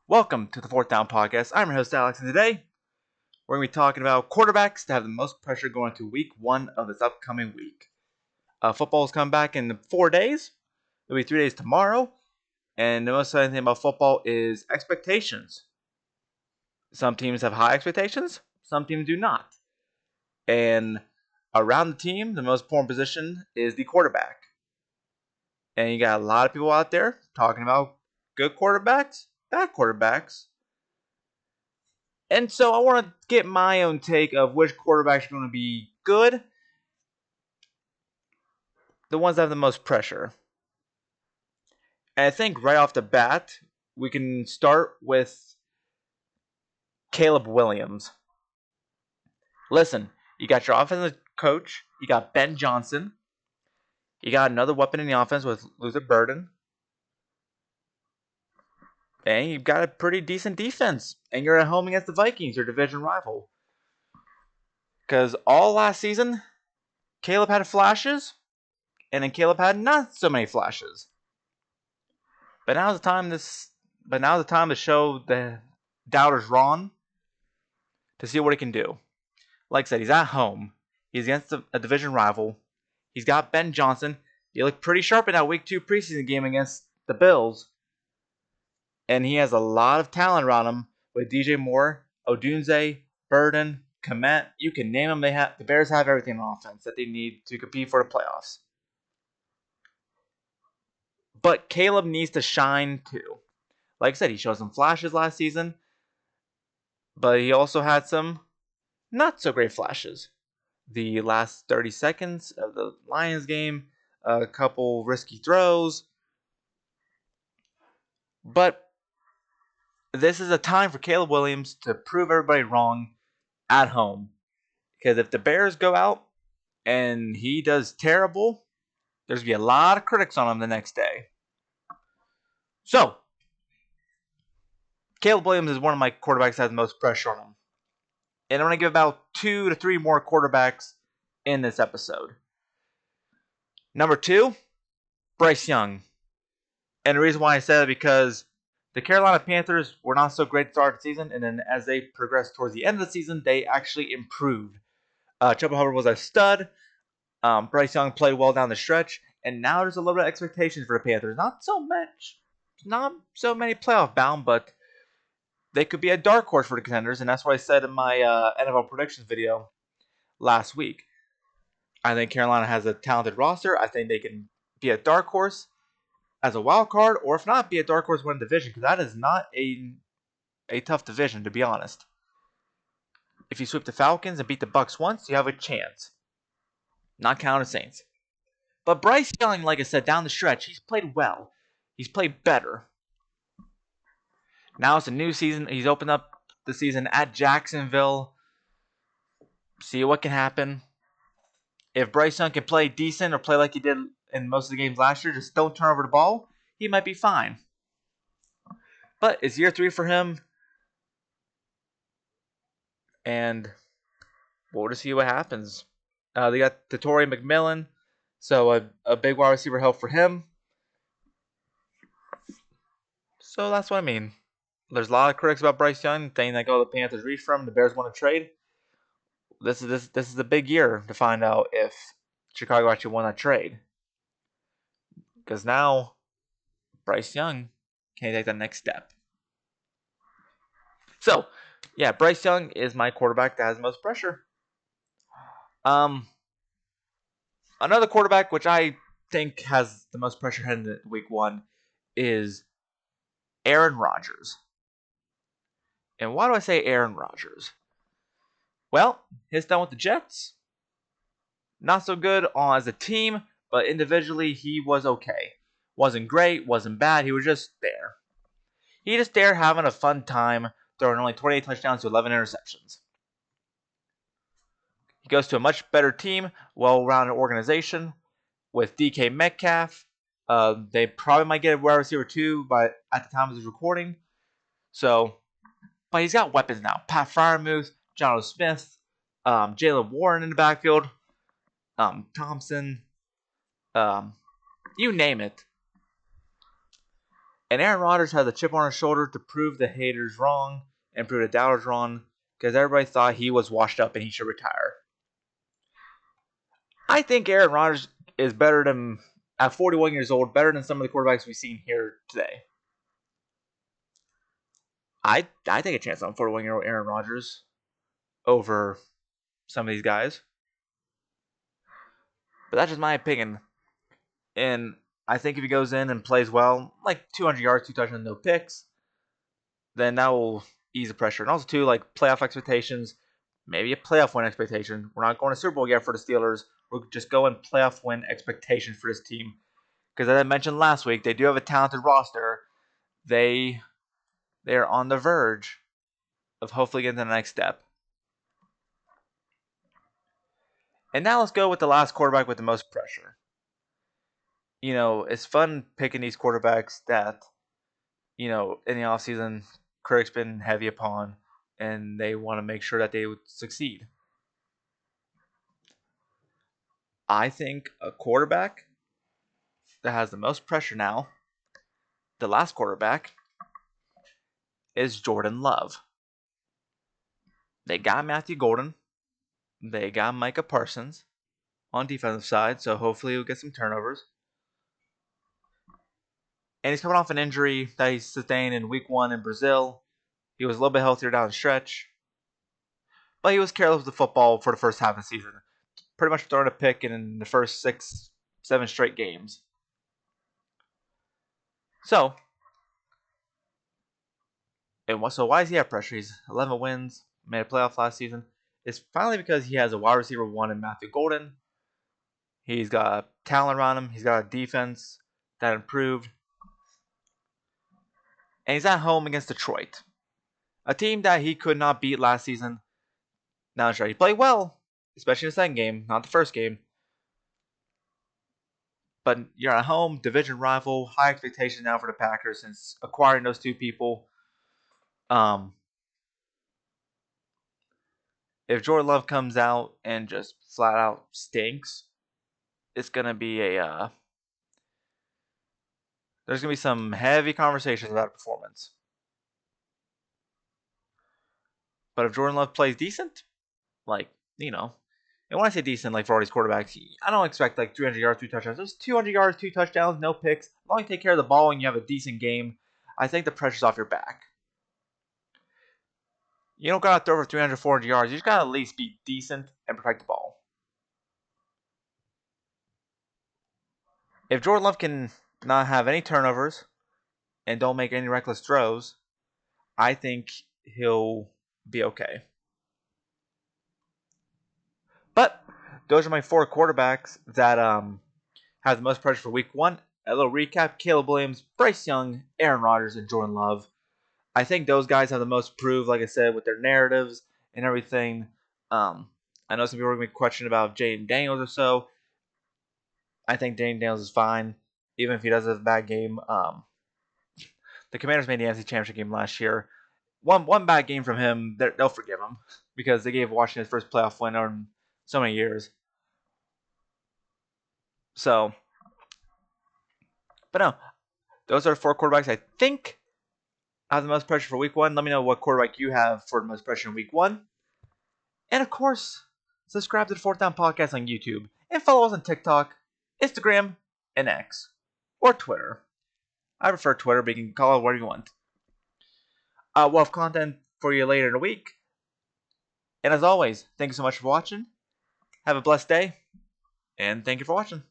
Welcome to the Fourth Down Podcast. I'm your host, Alex, and today we're going to be talking about quarterbacks that have the most pressure going into week one of this upcoming week. Football's coming back in 4 days. It'll be 3 days tomorrow. And the most exciting thing about football is expectations. Some teams have high expectations, some teams do not. And around the team, the most important position is the quarterback. And you got a lot of people out there talking about good quarterbacks, bad quarterbacks. And so I want to get my own take of which quarterbacks are going to be good, the ones that have the most pressure. And I think right off the bat, we can start with Caleb Williams. Listen, you got your offensive coach, you got Ben Johnson, you got another weapon in the offense with Luther Burden, and you've got a pretty decent defense. And you're at home against the Vikings, your division rival. Because all last season, Caleb had flashes, and then Caleb had not so many flashes. But now's the time to show the doubters wrong, to see what he can do. Like I said, he's at home. He's against a division rival. He's got Ben Johnson. He looked pretty sharp in that Week 2 preseason game against the Bills. And he has a lot of talent around him with DJ Moore, Odunze, Burden, Komet. You can name them. The Bears have everything on offense that they need to compete for the playoffs. But Caleb needs to shine too. Like I said, he showed some flashes last season, but he also had some not so great flashes. The last 30 seconds of the Lions game, a couple risky throws. But this is a time for Caleb Williams to prove everybody wrong at home. Because if the Bears go out and he does terrible, there's going to be a lot of critics on him the next day. So, Caleb Williams is one of my quarterbacks that has the most pressure on him. And I'm going to give about 2 to 3 more quarterbacks in this episode. Number 2, Bryce Young. And the reason why I said it because the Carolina Panthers were not so great to start the season, and then as they progressed towards the end of the season, they actually improved. Chuba Hubbard was a stud. Bryce Young played well down the stretch, and now there's a little bit of expectations for the Panthers. Not so many playoff bound, but they could be a dark horse for the contenders, and that's what I said in my NFL predictions video last week. I think Carolina has a talented roster. I think they can be a dark horse as a wild card, or if not, be a dark horse win division, because that is not a tough division, to be honest. If you sweep the Falcons and beat the Bucks once, you have a chance. Not counting the Saints. But Bryce Young, like I said, down the stretch, he's played well. He's played better. Now it's a new season. He's opened up the season at Jacksonville. See what can happen. If Bryce Young can play decent or play like he did in most of the games last year, just don't turn over the ball, he might be fine. But it's year 3 for him. And we'll just see what happens. They got Torrey McMillan, so a big wide receiver help for him. So that's what I mean. There's a lot of critics about Bryce Young saying that the Panthers reach for him, the Bears want to trade. This is a big year to find out if Chicago actually won that trade. Because now Bryce Young can take that next step. So, yeah, Bryce Young is my quarterback that has the most pressure. Another quarterback which I think has the most pressure heading into week 1 is Aaron Rodgers. And why do I say Aaron Rodgers? Well, his done with the Jets. Not so good as a team, but individually he was okay. Wasn't great, wasn't bad, he was just there. He just there having a fun time, throwing only 28 touchdowns to 11 interceptions. He goes to a much better team, well-rounded organization with DK Metcalf. They probably might get a wide receiver too, but at the time of this recording. So, but he's got weapons now. Pat Freiermuth, John Smith, Jaylen Warren in the backfield, Thompson, you name it. And Aaron Rodgers has a chip on his shoulder to prove the haters wrong and prove the doubters wrong, because everybody thought he was washed up and he should retire. I think Aaron Rodgers is better than, at 41 years old, better than some of the quarterbacks we've seen here today. I take a chance on 41-year-old Aaron Rodgers over some of these guys. But that's just my opinion. And I think if he goes in and plays well, like 200 yards, 2 touchdowns, no picks, then that will ease the pressure. And also, too, like playoff expectations, maybe a playoff win expectation. We're not going to Super Bowl yet for the Steelers. We're just going playoff win expectations for this team. Because as I mentioned last week, they do have a talented roster. They are on the verge of hopefully getting to the next step. And now let's go with the last quarterback with the most pressure. You know, it's fun picking these quarterbacks that, you know, in the offseason, Kirk's been heavy upon, and they want to make sure that they would succeed. I think a quarterback that has the most pressure now, the last quarterback, is Jordan Love. They got Matthew Golden. They got Micah Parsons on defensive side, so hopefully he'll get some turnovers. And he's coming off an injury that he sustained in week 1 in Brazil. He was a little bit healthier down the stretch. But he was careless with the football for the first half of the season. Pretty much throwing a pick in the first 6, 7 straight games. So why does he have pressure? He's 11 wins, made a playoff last season. It's finally because he has a wide receiver 1 in Matthew Golden. He's got talent around him. He's got a defense that improved. And he's at home against Detroit, a team that he could not beat last season. Now, sure, he played well, especially in the second game, not the first game. But you're at home, division rival, high expectations now for the Packers since acquiring those two people. If Jordan Love comes out and just flat out stinks, it's gonna be there's gonna be some heavy conversations about performance. But if Jordan Love plays decent, like, you know, and when I say decent, like for all these quarterbacks, I don't expect like 300 yards, 2 touchdowns. There's 200 yards, 2 touchdowns, no picks. As long as you take care of the ball and you have a decent game, I think the pressure's off your back. You don't gotta throw for 300, 400 yards. You just gotta at least be decent and protect the ball. If Jordan Love can not have any turnovers and don't make any reckless throws, I think he'll be okay. But those are my 4 quarterbacks that have the most pressure for week 1. A little recap: Caleb Williams, Bryce Young, Aaron Rodgers, and Jordan Love. I think those guys have the most proved, like I said, with their narratives and everything. I know some people are going to be questioning about Jayden Daniels or so. I think Jayden Daniels is fine, even if he does have a bad game. The Commanders made the NFC Championship game last year. One bad game from him, they'll forgive him because they gave Washington his first playoff win in so many years. So, but no, those are 4 quarterbacks I think have the most pressure for week 1. Let me know what quarterback you have for the most pressure in week 1. And of course, subscribe to the Fourth Down Podcast on YouTube and follow us on TikTok, Instagram, and X, or Twitter. I prefer Twitter, but you can call it whatever you want. We'll have content for you later in the week. And as always, thank you so much for watching. Have a blessed day, and thank you for watching.